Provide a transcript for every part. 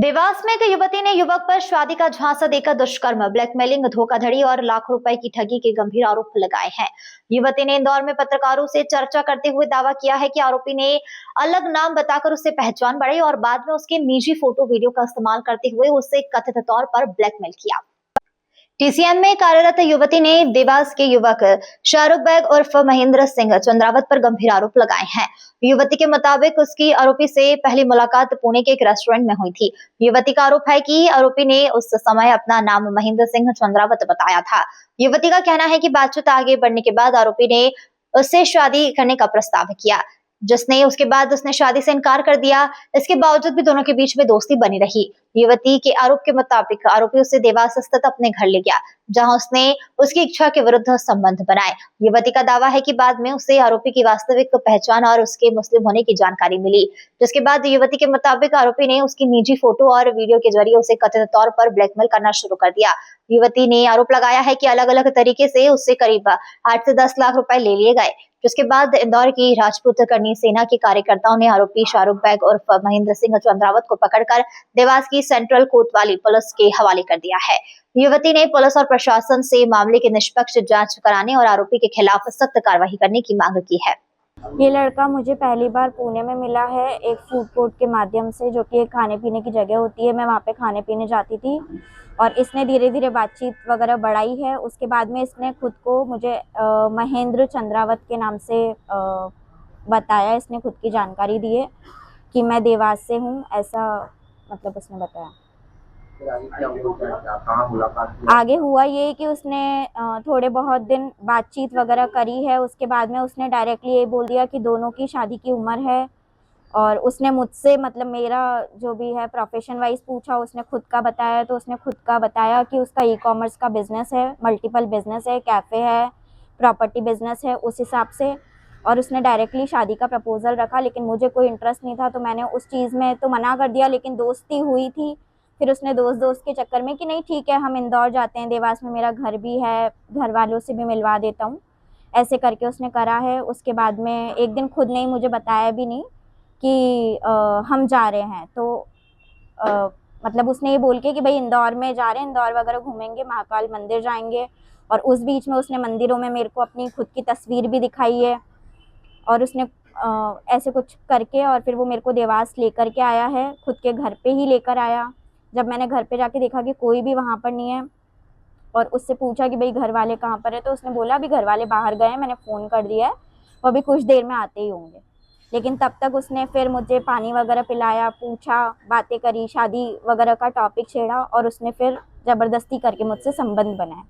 देवास में एक युवती ने युवक पर शादी का झांसा देकर दुष्कर्म, ब्लैकमेलिंग, धोखाधड़ी और लाखों रुपए की ठगी के गंभीर आरोप लगाए हैं। युवती ने इंदौर में पत्रकारों से चर्चा करते हुए दावा किया है कि आरोपी ने अलग नाम बताकर उससे पहचान बढ़ाई और बाद में उसके निजी फोटो वीडियो का इस्तेमाल करते हुए उससे कथित तौर पर ब्लैकमेल किया। टीसीएम में कार्यरत युवती ने देवास के युवक शाहरुख बैग उर्फ महेंद्र सिंह चंद्रावत पर गंभीर आरोप लगाए हैं। युवती के मुताबिक उसकी आरोपी से पहली मुलाकात पुणे के एक रेस्टोरेंट में हुई थी। युवती का आरोप है कि आरोपी ने उस समय अपना नाम महेंद्र सिंह चंद्रावत बताया था। युवती का कहना है कि बातचीत आगे बढ़ने के बाद आरोपी ने उससे शादी करने का प्रस्ताव किया, जिसने उसके बाद उसने शादी से इनकार कर दिया। इसके बावजूद भी दोनों के बीच में दोस्ती बनी रही। युवती के आरोप के मुताबिक आरोपी उसे देवास स्थित अपने घर ले गया, जहां उसने उसकी इच्छा के विरुद्ध संबंध बनाए। युवती का दावा है कि बाद में उसे आरोपी की वास्तविक पहचान और उसके मुस्लिम होने की जानकारी मिली, जिसके बाद युवती के मुताबिक आरोपी ने उसकी निजी फोटो और वीडियो के जरिए उसे कथित तौर पर ब्लैकमेल करना शुरू कर दिया। युवती ने आरोप लगाया है कि अलग अलग तरीके से उससे करीब 8 से 10 लाख रुपए ले लिए गए, जिसके बाद इंदौर की राजपूत करनी सेना के कार्यकर्ताओं ने आरोपी शाहरुख बैग उर्फ महेंद्र सिंह चंद्रावत को पकड़कर देवास की सेंट्रल कोतवाली पुलिस के हवाले कर दिया है। युवती ने पुलिस और प्रशासन से मामले की निष्पक्ष जांच कराने और आरोपी के खिलाफ सख्त कार्रवाई करने की मांग की है। ये लड़का मुझे पहली बार पुणे में मिला है एक फूड कोर्ट के माध्यम से, जो कि एक खाने पीने की जगह होती है। मैं वहाँ पे खाने पीने जाती थी और इसने धीरे धीरे बातचीत वगैरह बढ़ाई है। उसके बाद में इसने खुद को मुझे महेंद्र चंद्रावत के नाम से बताया। इसने खुद की जानकारी दी है कि मैं देवास से हूँ, ऐसा मतलब उसने बताया। आगे हुआ ये कि उसने थोड़े बहुत दिन बातचीत वगैरह करी है। उसके बाद में उसने डायरेक्टली ये बोल दिया कि दोनों की शादी की उम्र है और उसने मुझसे मतलब मेरा जो भी है प्रोफेशन वाइज पूछा। उसने खुद का बताया, तो उसने खुद का बताया कि उसका ई-कॉमर्स का बिजनेस है, मल्टीपल बिजनेस है, कैफ़े है, प्रॉपर्टी बिजनेस है, उस हिसाब से। और उसने डायरेक्टली शादी का प्रपोजल रखा, लेकिन मुझे कोई इंटरेस्ट नहीं था, तो मैंने उस चीज़ में तो मना कर दिया। लेकिन दोस्ती हुई थी। फिर उसने दोस्त के चक्कर में कि नहीं ठीक है, हम इंदौर जाते हैं, देवास में मेरा घर भी है, घर वालों से भी मिलवा देता हूँ, ऐसे करके उसने करा है। उसके बाद में एक दिन खुद ने ही मुझे बताया भी नहीं कि हम जा रहे हैं, तो मतलब उसने ये बोल के कि भाई इंदौर में जा रहे हैं, इंदौर वगैरह घूमेंगे, महाकाल मंदिर जाएंगे। और उस बीच में उसने मंदिरों में मेरे को अपनी खुद की तस्वीर भी दिखाई है। और उसने ऐसे कुछ करके और फिर वो मेरे को देवास लेकर के आया है, खुद के घर पे ही लेकर आया। जब मैंने घर पे जाके देखा कि कोई भी वहाँ पर नहीं है और उससे पूछा कि भाई घर वाले कहाँ पर है, तो उसने बोला अभी घर वाले बाहर गए हैं, मैंने फ़ोन कर दिया है, वो अभी कुछ देर में आते ही होंगे। लेकिन तब तक उसने फिर मुझे पानी वगैरह पिलाया, पूछा, बातें करी, शादी वगैरह का टॉपिक छेड़ा और उसने फिर ज़बरदस्ती करके मुझसे संबंध बनाया।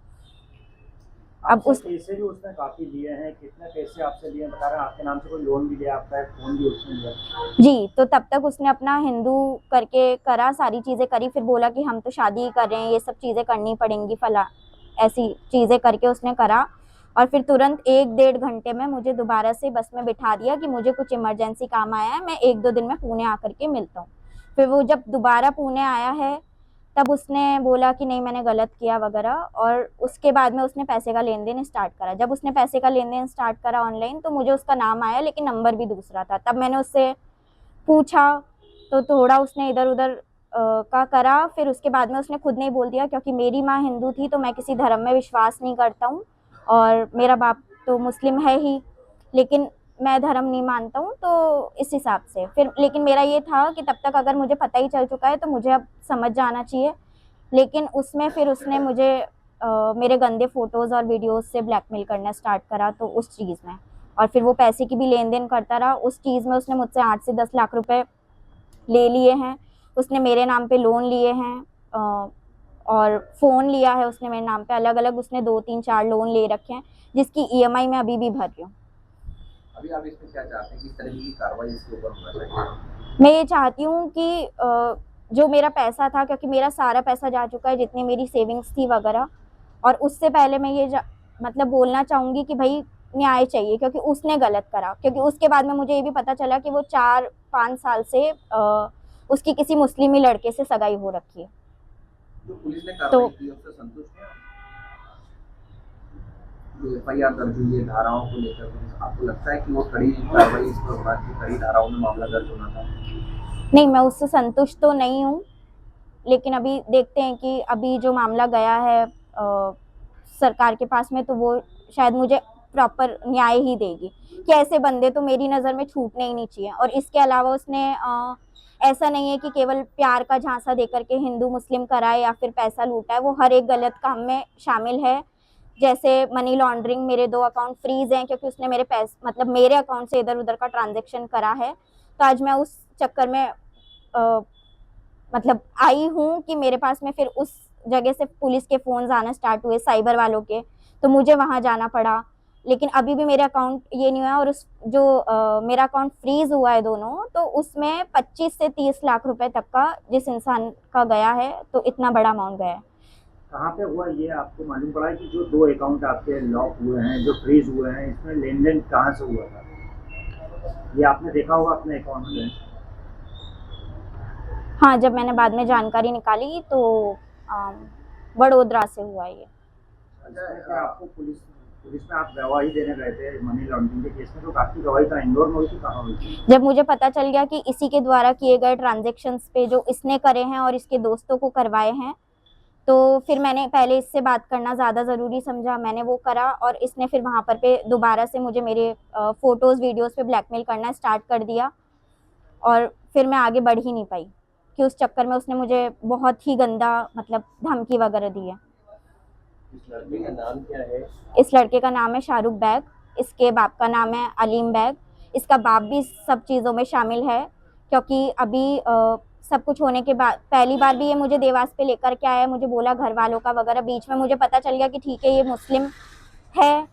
अब उस पैसे भी उसने काफी लिए हैं, कितने पैसे आपसे लिए बता रहे हैं? आपके नाम से कोई लोन भी लिया, आपका एक फोन भी उसने लिया? जी, तो तब तक उसने अपना हिंदू करके करा, सारी चीज़ें करी, फिर बोला कि हम तो शादी ही कर रहे हैं, ये सब चीज़ें करनी पड़ेंगी, फला ऐसी चीज़ें करके उसने करा। और फिर तुरंत 1-1.5 घंटे में मुझे दोबारा से बस में बिठा दिया कि मुझे कुछ इमरजेंसी काम आया है, मैं 1-2 दिन में पुणे आकर के मिलता हूँ। फिर वो जब दोबारा पुणे आया है, तब उसने बोला कि नहीं मैंने गलत किया वगैरह, और उसके बाद में उसने पैसे का लेन देन स्टार्ट करा। जब उसने पैसे का लेन देन स्टार्ट करा ऑनलाइन, तो मुझे उसका नाम आया, लेकिन नंबर भी दूसरा था। तब मैंने उससे पूछा तो थोड़ा उसने इधर उधर का करा। फिर उसके बाद में उसने खुद ने ही बोल दिया, क्योंकि मेरी माँ हिंदू थी तो मैं किसी धर्म में विश्वास नहीं करता हूँ और मेरा बाप तो मुस्लिम है ही, लेकिन मैं धर्म नहीं मानता हूँ, तो इस हिसाब से फिर। लेकिन मेरा ये था कि तब तक अगर मुझे पता ही चल चुका है तो मुझे अब समझ जाना चाहिए। लेकिन उसमें फिर उसने मुझे मेरे गंदे फ़ोटोज़ और वीडियोज़ से ब्लैकमेल करना स्टार्ट करा, तो उस चीज़ में। और फिर वो पैसे की भी लेन देन करता रहा। उस चीज़ में उसने मुझसे 8 से 10 लाख रुपए ले लिए हैं। उसने मेरे नाम पे लोन लिए हैं और फ़ोन लिया है उसने मेरे नाम पे, अलग अलग उसने 2-3-4 लोन ले रखे हैं, जिसकी ईएमआई मैं अभी भी भर रही हूँ। अभी आप इसमें क्या चाहते हैं, किस तरह की कार्रवाई इसके ऊपर होना चाहिए? मैं ये चाहती हूँ कि जो मेरा पैसा था, क्योंकि मेरा सारा पैसा जा चुका है, जितनी मेरी सेविंग्स थी वगैरह। और उससे पहले मैं ये मतलब बोलना चाहूँगी कि भाई न्याय चाहिए, क्योंकि उसने गलत करा। क्योंकि उसके बाद में मुझे ये भी पता चला कि वो 4-5 साल से उसकी किसी मुस्लिमी लड़के से सगाई हो रखी है। जो पुलिस ने कार्रवाई की उससे संतुष्ट हैं? जो एफआईआर दर्ज हुई है धाराओं को लेकर, आपको लगता है कि वो कड़ी कार्रवाई इस पर होना चाहिए, कड़ी धाराओं में मामला दर्ज होना था? नहीं, मैं उससे संतुष्ट तो नहीं हूँ, लेकिन अभी देखते हैं कि अभी जो मामला गया है सरकार के पास में, तो वो शायद मुझे प्रॉपर न्याय ही देगी कि ऐसे बंदे तो मेरी नज़र में छूटने ही नहीं चाहिए। और इसके अलावा उसने ऐसा नहीं है कि केवल प्यार का झांसा देकर के हिंदू मुस्लिम कराए या फिर पैसा लूटा है, वो हर एक गलत काम में शामिल है। जैसे मनी लॉन्ड्रिंग, मेरे 2 अकाउंट फ्रीज हैं क्योंकि उसने मेरे पैसे मतलब मेरे अकाउंट से इधर उधर का ट्रांजैक्शन करा है। तो आज मैं उस चक्कर में मतलब आई हूँ कि मेरे पास में फिर उस जगह से पुलिस के फ़ोन्स आना स्टार्ट हुए, साइबर वालों के, तो मुझे वहाँ जाना पड़ा। लेकिन अभी भी मेरा अकाउंट ये नहीं हुआ। और उस जो मेरा अकाउंट फ्रीज हुआ है दोनों, तो उसमें 25 से 30 लाख रुपए तक का जिस इंसान का गया है, तो इतना बड़ा अमाउंट गया है। कहाँ पे हुआ ये आपको मालूम पड़ा है कि जो 2 अकाउंट आपके लॉक हुए हैं, जो फ्रीज हुए हैं, इसमें लेन देन कहाँ से हुआ था? ये आपने देखा होगा अपने अकाउंट में। हाँ, जब मैंने बाद में जानकारी निकाली तो बड़ोदरा से हुआ ये। क्या आपको पुलिस में आप गवाही देने गए थे मनी लॉन्ड्रिंग के केस में, तो आपकी गवाही कहाँ, इंदौर में हुई थी, कहाँ हुई थी? जब मुझे पता चल गया कि इसी के द्वारा किए गए ट्रांजैक्शंस पे जो इसने करे हैं और इसके दोस्तों को करवाए हैं, तो फिर मैंने पहले इससे बात करना ज़्यादा ज़रूरी समझा, मैंने वो करा। और इसने फिर वहाँ पर पे दोबारा से मुझे मेरे फ़ोटोज़ वीडियोज़ पे ब्लैकमेल करना स्टार्ट कर दिया। और फिर मैं आगे बढ़ ही नहीं पाई कि उस चक्कर में उसने मुझे बहुत ही गंदा मतलब धमकी वगैरह दी है। इस लड़के का नाम क्या है? इस लड़के का नाम है शाहरुख बैग, इसके बाप का नाम है अलीम बैग। इसका बाप भी सब चीज़ों में शामिल है क्योंकि अभी सब कुछ होने के बाद पहली बार भी ये मुझे देवास पे लेकर के आया, मुझे बोला घर वालों का वगैरह। बीच में मुझे पता चल गया कि ठीक है ये मुस्लिम है।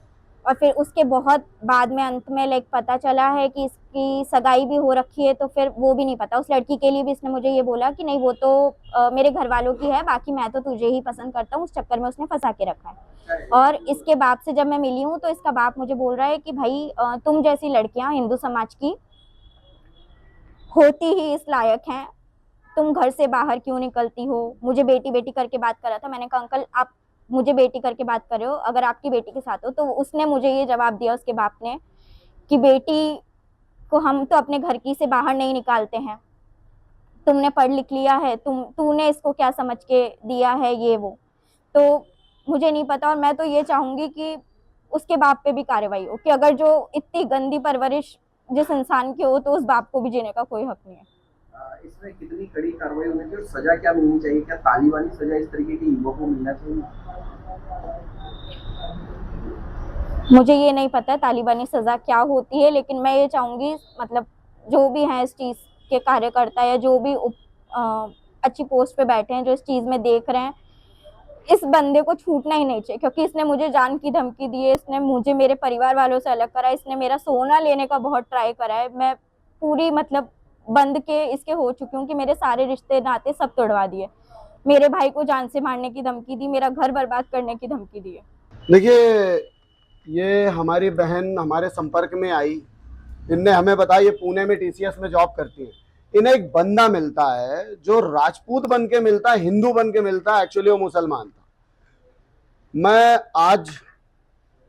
और फिर उसके बहुत बाद में अंत में लाइक पता चला है कि इसकी सगाई भी हो रखी है, तो फिर वो भी नहीं पता। उस लड़की के लिए भी इसने मुझे ये बोला कि नहीं वो तो मेरे घर वालों की है, बाकी मैं तो तुझे ही पसंद करता हूँ। उस चक्कर में उसने फंसा के रखा है। और इसके बाप से जब मैं मिली हूँ तो इसका बाप मुझे बोल रहा है कि भाई तुम जैसी लड़कियां हिंदू समाज की होती ही इस लायक हैं, तुम घर से बाहर क्यों निकलती हो। मुझे बेटी बेटी करके बात कर रहा था। मैंने कहा अंकल आप मुझे बेटी करके बात कर रहे हो, अगर आपकी बेटी के साथ हो। तो उसने मुझे ये जवाब दिया उसके बाप ने कि बेटी को हम तो अपने घर की से बाहर नहीं निकालते हैं, तुमने पढ़ लिख लिया है, तूने इसको क्या समझ के दिया है ये वो। तो मुझे नहीं पता। और मैं तो ये चाहूंगी कि उसके बाप पे भी कार्रवाई हो कि अगर जो इतनी गंदी परवरिश जिस इंसान की हो, तो उस बाप को भी जीने का कोई हक नहीं है। इसमें कितनी कड़ी कार्रवाई होनी चाहिए और सजा क्या मिलनी चाहिए? क्या तालिबानी सजा इस तरीके के युवक को मिलना चाहिए? मुझे ये नहीं पता तालिबानी सजा क्या होती है, लेकिन मैं ये चाहूंगी मतलब जो भी हैं इस चीज़ के कार्यकर्ता या जो भी अच्छी पोस्ट पे बैठे हैं, जो इस चीज़ में देख रहे हैं, इस बंदे को छूटना ही नहीं चाहिए क्योंकि इसने मुझे जान की धमकी दी है। इसने मुझे मेरे परिवार वालों से अलग करा है। इसने मेरा सोना लेने का बहुत ट्राई करा है। मैं पूरी मतलब बंद के इसके हो चुकी हूँ कि मेरे सारे रिश्ते नाते सब तोड़वा दिए। मेरे भाई को जान से मारने की धमकी दी, मेरा घर बर्बाद करने की धमकी दी है। देखिए, ये हमारी बहन हमारे संपर्क में आई, इनने हमें बताया ये पुणे में TCS में जॉब करती है। इन्हें एक बंदा मिलता है जो राजपूत बन के मिलता है, हिंदू बन के मिलता है, एक्चुअली वो मुसलमान था। मैं आज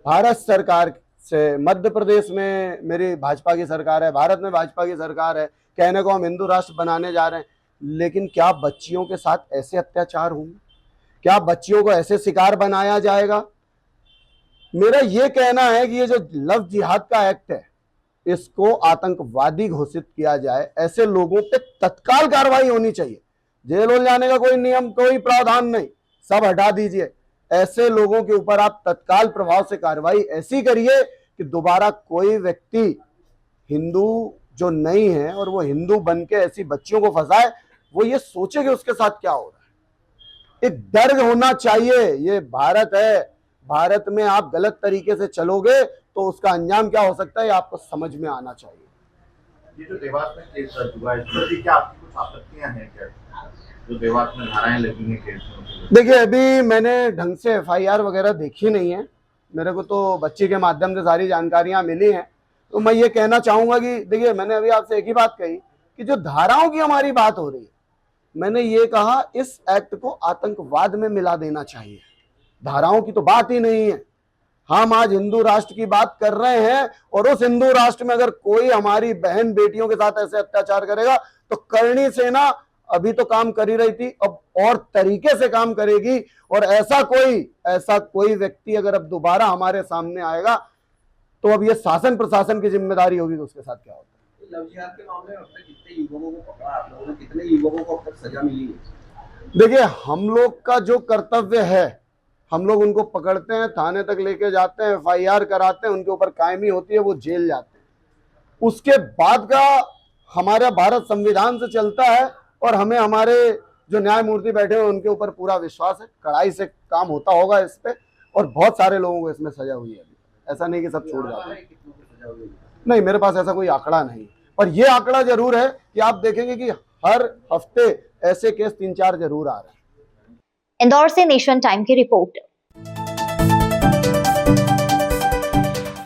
भारत सरकार से, मध्य प्रदेश में मेरी भाजपा की सरकार है, भारत में भाजपा की सरकार है, कहने को हम हिंदू राष्ट्र बनाने जा रहे हैं, लेकिन क्या बच्चियों के साथ ऐसे अत्याचार होंगे? क्या बच्चियों को ऐसे शिकार बनाया जाएगा? मेरा ये कहना है कि ये जो लव जिहाद का एक्ट है, इसको आतंकवादी घोषित किया जाए। ऐसे लोगों पे तत्काल कार्रवाई होनी चाहिए। जेल हो जाने का कोई नियम, कोई प्रावधान नहीं, सब हटा दीजिए। ऐसे लोगों के ऊपर आप तत्काल प्रभाव से कार्रवाई ऐसी करिए कि दोबारा कोई व्यक्ति हिंदू जो नहीं है और वो हिंदू बन के ऐसी बच्चियों को फंसाए, वो ये सोचे कि उसके साथ क्या हो रहा है। एक डर होना चाहिए। ये भारत है, भारत में आप गलत तरीके से चलोगे तो उसका अंजाम क्या हो सकता है, ये आपको समझ में आना चाहिए। ये जो देवास में केस दर्ज हुआ है, इसमें क्या आपकी कुछ आपत्तियां हैं क्या, जो देवास में धाराएं लगी हैं केस में? देखिए, अभी मैंने ढंग से FIR वगैरह देखी नहीं है, मेरे को तो बच्ची के माध्यम से सारी जानकारियां मिली हैं। तो मैं ये कहना चाहूंगा कि देखिए, मैंने अभी आपसे एक ही बात कही कि जो धाराओं की हमारी बात हो रही है, मैंने ये कहा इस एक्ट को आतंकवाद में मिला देना चाहिए। धाराओं की तो बात ही नहीं है। हम आज हिंदू राष्ट्र की बात कर रहे हैं और उस हिंदू राष्ट्र में अगर कोई हमारी बहन बेटियों के साथ ऐसे अत्याचार करेगा तो करणी सेना अभी तो काम कर ही रही थी, अब और तरीके से काम करेगी। और ऐसा कोई व्यक्ति अगर अब दोबारा हमारे सामने आएगा तो अब ये शासन प्रशासन की जिम्मेदारी होगी कि उसके साथ क्या होता है। लव जिहाद के मामले में अब तक कितने युवकों को पकड़ा आप लोगों ने, कितने युवकों को अब तक सजा मिली है? देखिए, हम लोग का जो कर्तव्य है, हम लोग उनको पकड़ते हैं, थाने तक लेके जाते हैं, FIR कराते हैं, उनके ऊपर कायमी होती है, वो जेल जाते हैं। उसके बाद का हमारा भारत संविधान से चलता है और हमें हमारे जो न्यायमूर्ति बैठे हुए उनके ऊपर पूरा विश्वास है। कड़ाई से काम होता होगा इस पे, और बहुत सारे लोगों को इसमें सजा हुई है। ऐसा नहीं कि सब छोड़ जाते हैं। कितनों को सजा हुई है? नहीं, मेरे पास ऐसा कोई आंकड़ा नहीं, पर ये आंकड़ा जरूर है कि आप देखेंगे कि हर हफ्ते ऐसे केस 3-4 जरूर आ रहे हैं। इंदौर से नेशन टाइम की रिपोर्ट।